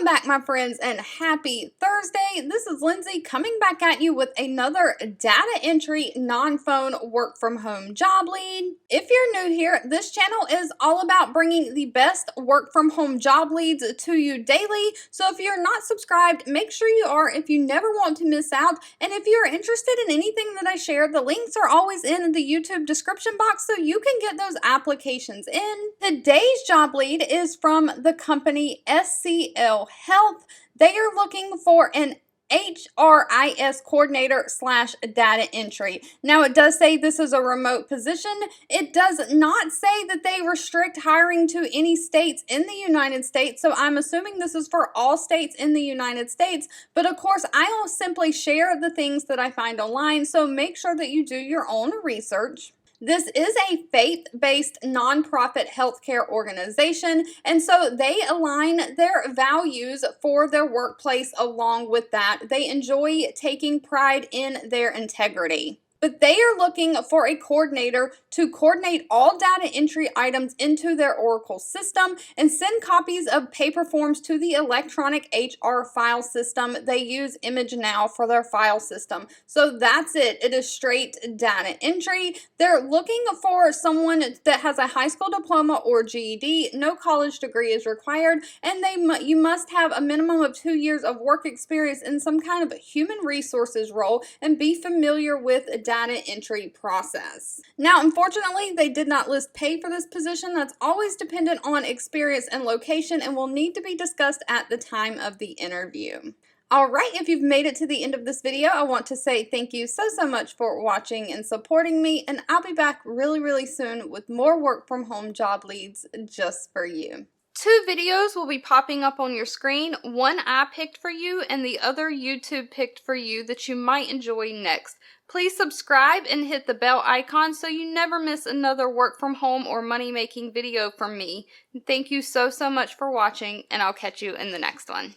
back, my friends, and happy Thursday. This is Lindsay coming back at you with another data entry non-phone work from home job lead. If you're new here, this channel is all about bringing the best work from home job leads to you daily. So if you're not subscribed, make sure you are if you never want to miss out. And if you're interested in anything that I share, the links are always in the YouTube description box so you can get those applications in. Today's job lead is from the company SCL Health. They are looking for an HRIS coordinator / data entry. Now, it does say this is a remote position. It does not say that they restrict hiring to any states in the United States, so I'm assuming this is for all states in the United States. But of course, I'll simply share the things that I find online, so make sure that you do your own research. This is a faith-based nonprofit healthcare organization, and so they align their values for their workplace along with that. They enjoy taking pride in their integrity. But they are looking for a coordinator to coordinate all data entry items into their Oracle system and send copies of paper forms to the electronic HR file system. They use ImageNow for their file system. So that's it. It is straight data entry. They're looking for someone that has a high school diploma or GED. No college degree is required, and you must have a minimum of 2 years of work experience in some kind of human resources role and be familiar with data entry process. Now, unfortunately, they did not list pay for this position. That's always dependent on experience and location and will need to be discussed at the time of the interview. Alright, if you've made it to the end of this video, I want to say thank you so much for watching and supporting me, and I'll be back really soon with more work from home job leads just for you. 2 videos will be popping up on your screen. One I picked for you and the other YouTube picked for you that you might enjoy next. Please subscribe and hit the bell icon so you never miss another work from home or money making video from me. Thank you so much for watching, and I'll catch you in the next one.